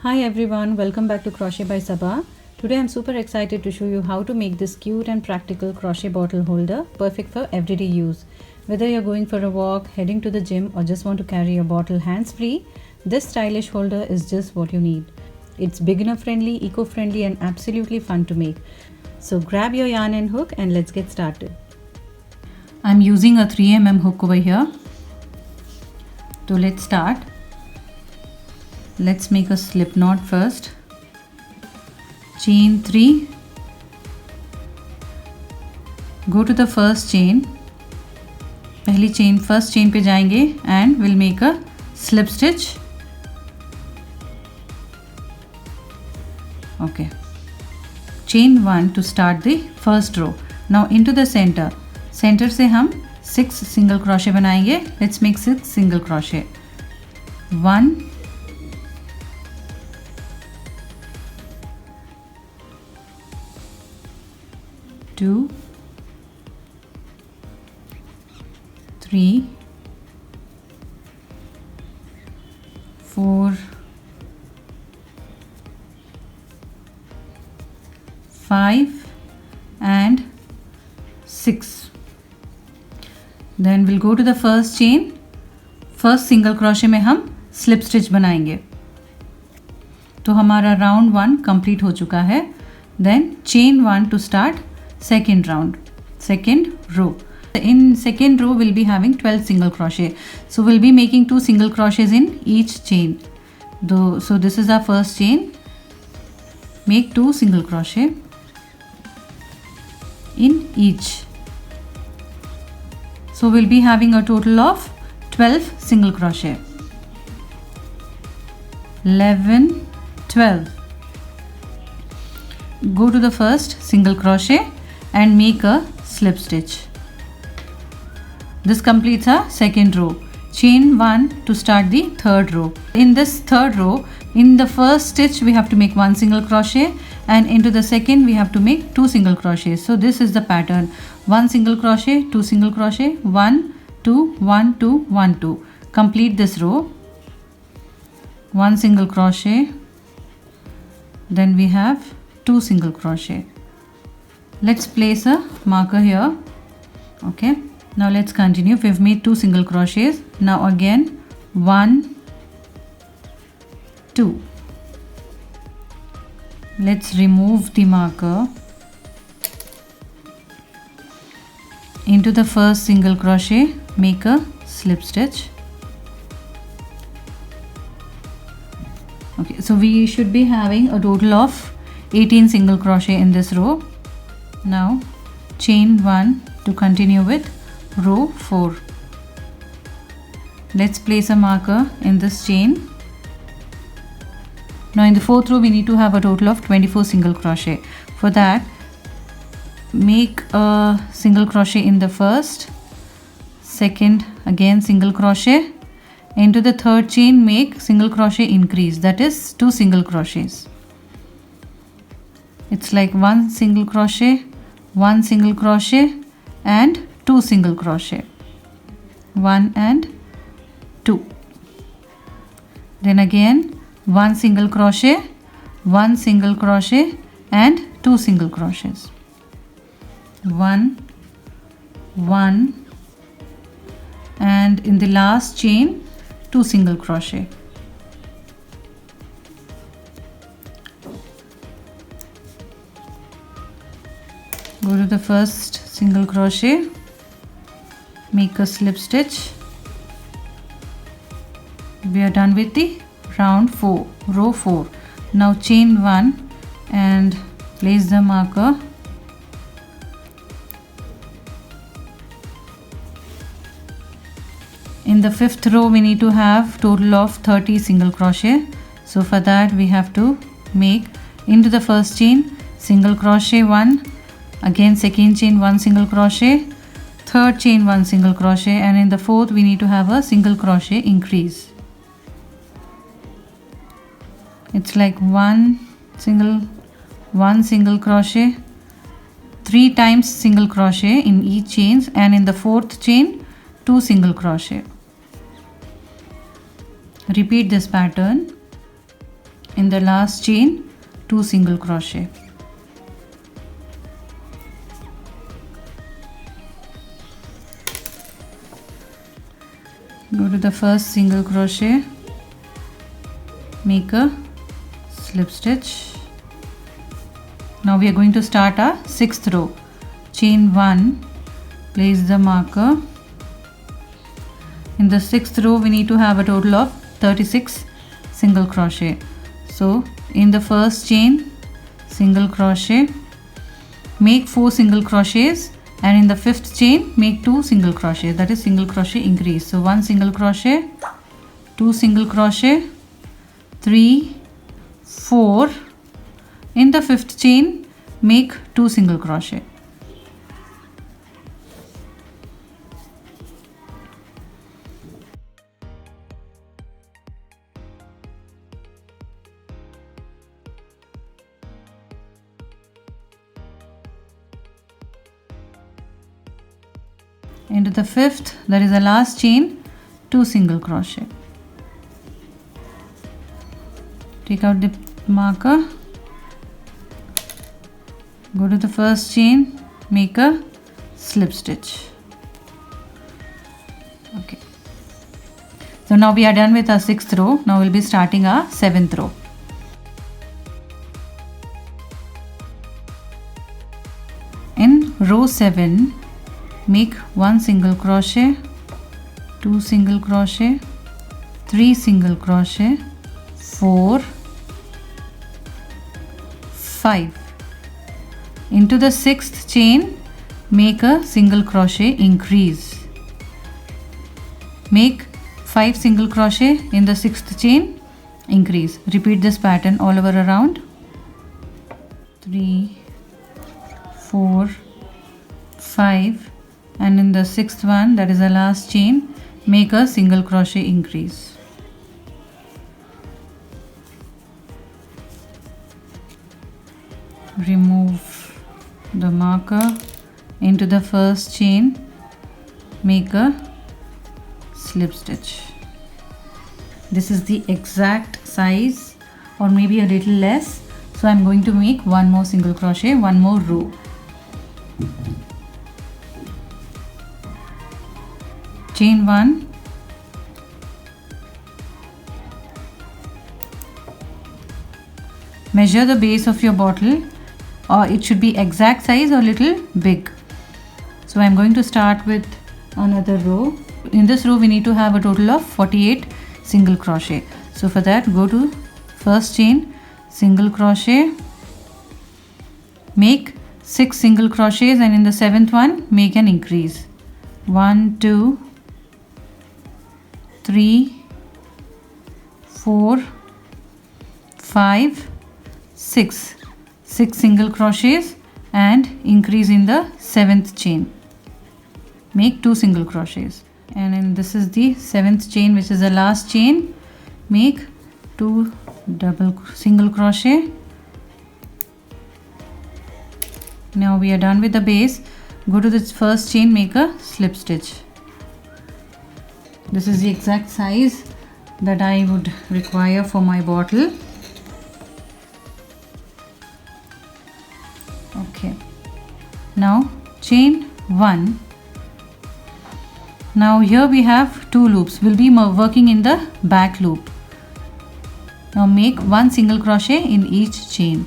Hi everyone, welcome back to Crochet by Sabah. Today I'm super excited to show you how to make this cute and practical crochet bottle holder, perfect for everyday use. Whether you're going for a walk, heading to the gym, or just want to carry your bottle hands-free, this stylish holder is just what you need. It's beginner friendly, eco-friendly and absolutely fun to make. So grab your yarn and hook and let's get started. I'm using a 3mm hook over here. So let's start. Let's make a slip knot first. Chain 3. Go to the first chain. First chain पे जाएंगे and we'll make a slip stitch. Okay. Chain 1 to start the first row. Now into the center. Center से हम 6 single crochet बनाएंगे. Let's make 6 single crochet. 1 2 3 4 5 and 6. Then we'll go to the first chain. First single crochet में हम slip stitch बनाएंगे. तो हमारा round 1 complete हो चुका है. Then chain 1 to start second round, second row. In second row we'll be having 12 single crochet, so we'll be making 2 single crochets in each chain. So this is our first chain. Make 2 single crochet in each. So we'll be having a total of 12 single crochet. 11 12. Go to the first single crochet and make a slip stitch. This completes our second row. Chain 1 to start the third row. In this third row, in the first stitch we have to make 1 single crochet and into the second we have to make 2 single crochets. So this is the pattern. 1 single crochet, 2 single crochet, 1 2 1 2 1 2. Complete this row. 1 single crochet, then we have 2 single crochet. Let's place a marker here. Okay, now let's continue. We've made 2 single crochets. Now again 1 2. Let's remove the marker. Into the first single crochet, make a slip stitch. Okay, so we should be having a total of 18 single crochet in this row. Now chain 1 to continue with row 4. Let's place a marker in this chain. Now in the fourth row we need to have a total of 24 single crochet. For that, make a single crochet in the first, second again single crochet. Into the third chain make single crochet increase, that is 2 single crochets. It's like 1 single crochet, 1 single crochet and 2 single crochet. 1 and 2. Then again 1 single crochet, 1 single crochet and 2 single crochets. 1 1 and in the last chain 2 single crochet. Go to the first single crochet, make a slip stitch. We are done with the round 4, row 4. Now chain 1 and place the marker. In the fifth row we need to have total of 30 single crochet. So for that we have to make into the first chain single crochet 1, again second chain 1 single crochet, third chain 1 single crochet, and in the fourth we need to have a single crochet increase. It's like 1 single crochet, 3 times single crochet in each chains, and in the fourth chain 2 single crochet. Repeat this pattern. In the last chain, 2 single crochet. Go to the first single crochet, make a slip stitch. Now we are going to start our 6th row. Chain 1, place the marker. In the 6th row we need to have a total of 36 single crochet. So in the first chain, single crochet, make 4 single crochets, and in the 5th chain make 2 single crochet, that is single crochet increase. So 1 single crochet, 2 single crochet, 3, 4. In the 5th chain make 2 single crochet. Into the 5th, that is the last chain, 2 single crochet. Take out the marker, go to the first chain, make a slip stitch. Okay, so now we are done with our 6th row. Now we'll be starting our 7th row. In row 7, make 1 single crochet, 2 single crochet, 3 single crochet, 4, 5. Into the 6th chain, make a single crochet increase. Make 5 single crochet in the 6th chain, increase. Repeat this pattern all over around. 3, 4, 5. And in the 6th one, that is the last chain, make a single crochet increase. Remove the marker. Into the first chain, make a slip stitch. This is the exact size, or maybe a little less, so I'm going to make 1 more single crochet, 1 more row. Chain 1, measure the base of your bottle, or it should be exact size or little big. So I'm going to start with another row. In this row we need to have a total of 48 single crochet. So for that, go to first chain, single crochet, make 6 single crochets, and in the 7th one make an increase. 1, 2, 3, 4, 5, 6. 6 single crochets and increase in the 7th chain. Make 2 single crochets. And then this is the 7th chain, which is the last chain. Make 2 single crochet. Now we are done with the base. Go to this first chain, make a slip stitch. This is the exact size that I would require for my bottle. Okay, now chain 1. Now here we have 2 loops. We'll be working in the back loop. Now make 1 single crochet in each chain.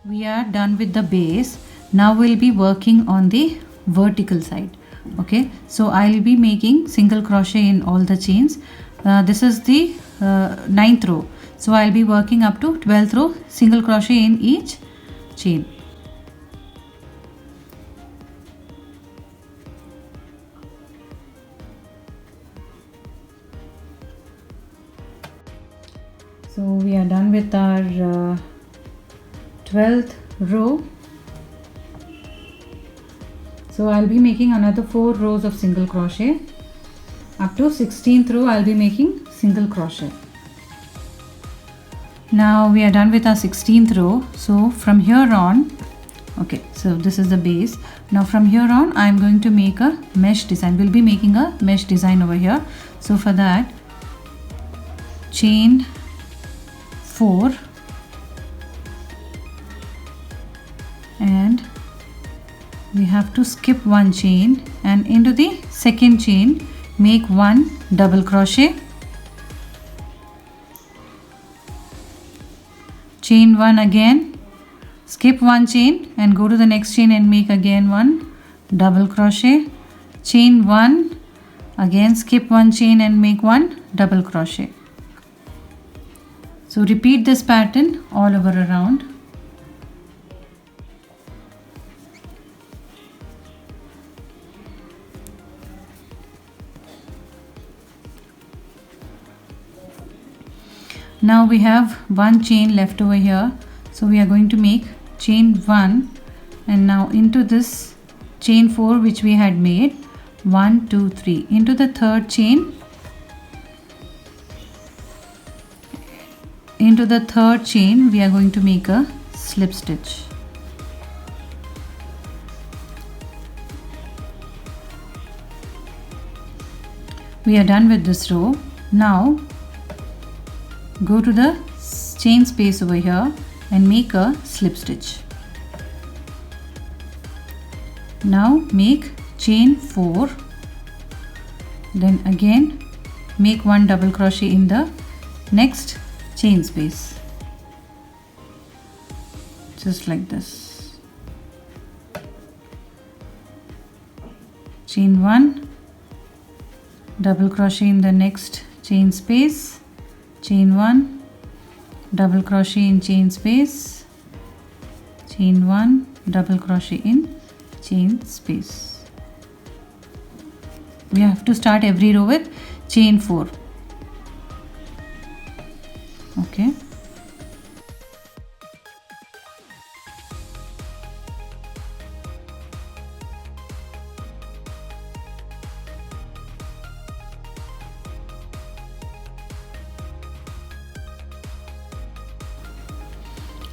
We are done with the base. Now we'll be working on the vertical side. Okay, so I'll be making single crochet in all the chains. This is the 9th row, so I'll be working up to 12th row, single crochet in each chain. So we are done with our 12th row. So I'll be making another 4 rows of single crochet. Up to 16th row I'll be making single crochet. Now we are done with our 16th row. So from here on, okay, so this is the base. Now from here on I am going to make a mesh design. We'll be making a mesh design over here. So for that, chain 4 and we have to skip one chain, and into the second chain make one double crochet, chain 1 again, skip one chain and go to the next chain and make again one double crochet, chain 1, again skip one chain and make one double crochet. So repeat this pattern all over around. Now we have one chain left over here, so we are going to make chain 1, and now into this chain 4 which we had made, 1 2 3, into the third chain, into the third chain we are going to make a slip stitch. We are done with this row. Now go to the chain space over here and make a slip stitch. Now make chain 4, then again make one double crochet in the next chain space, just like this. Chain 1, double crochet in the next chain space, chain 1, double crochet in chain space, chain 1, double crochet in chain space. We have to start every row with chain 4. Okay.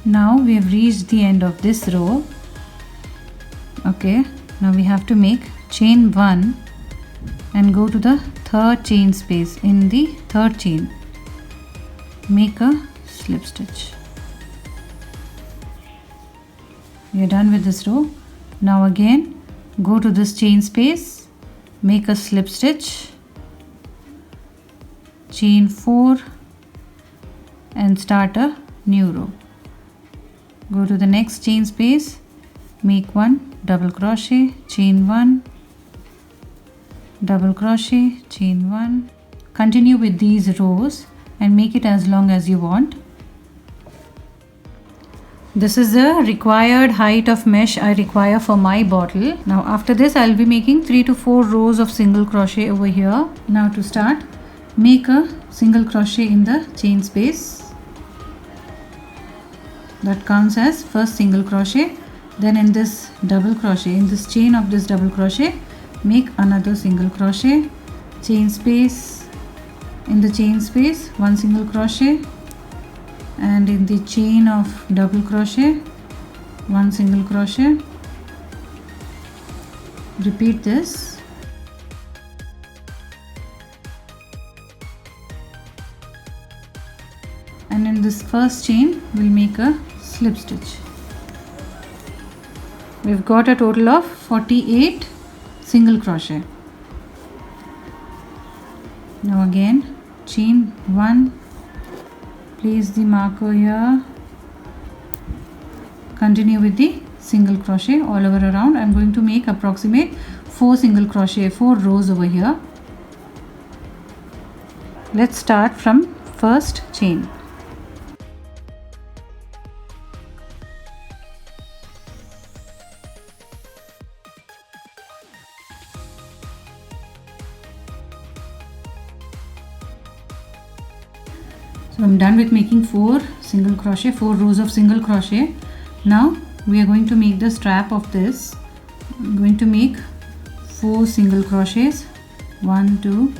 Now we have reached the end of this row. Okay, now we have to make chain 1 and go to the third chain space. In the third chain make a slip stitch. We are done with this row. Now again go to this chain space, make a slip stitch, chain 4 and start a new row. Go to the next chain space, make one double crochet, chain 1, double crochet, chain 1. Continue with these rows and make it as long as you want. This is the required height of mesh I require for my bottle. Now after this I will be making 3 to 4 rows of single crochet over here. Now to start, make a single crochet in the chain space. That counts as first single crochet. Then in this double crochet, in this chain of this double crochet, make another single crochet, chain space, in the chain space one single crochet, and in the chain of double crochet one single crochet. Repeat this. And in this first chain we'll make a slip stitch. We've got a total of 48 single crochet. Now again chain 1, place the marker here, continue with the single crochet all over around. I'm going to make approximate 4 single crochet, 4 rows over here. Let's start from first chain. So I'm done with making 4 single crochet, 4 rows of single crochet. Now we are going to make the strap of this. I'm going to make 4 single crochets, 1 2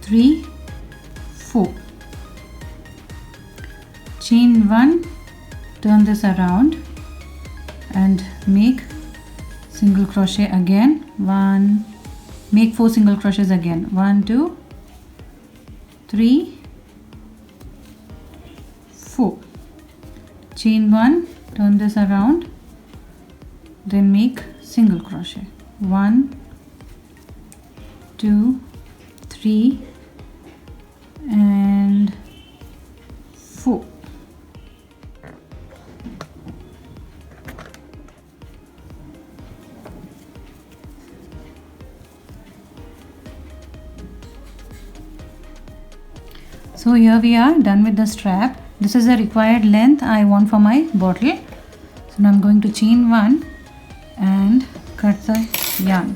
3 4. chain 1, turn this around and make single crochet again. 1, make 4 single crochets again. 1, 2, 3, 4. Chain 1, turn this around, then make single crochet. 1, 2, 3 and 4. So here we are done with the strap. This is the required length I want for my bottle. So now I'm going to chain 1 and cut the yarn.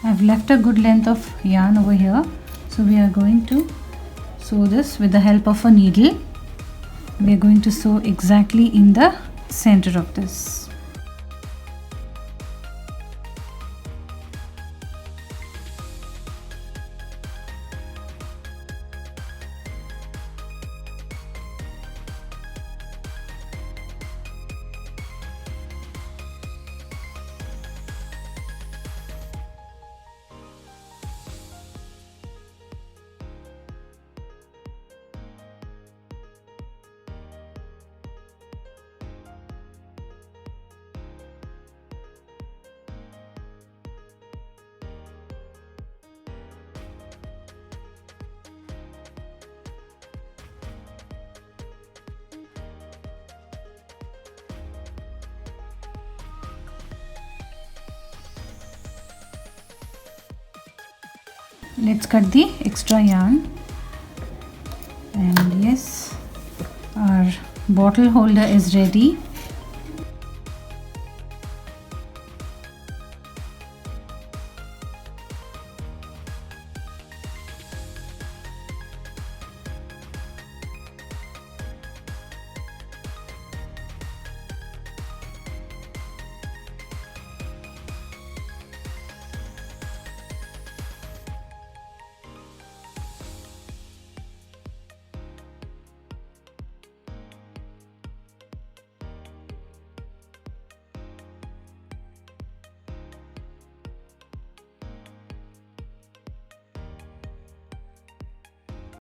I've left a good length of yarn over here. So we are going to sew this with the help of a needle. We are going to sew exactly in the center of this. Let's cut the extra yarn, and yes, our bottle holder is ready.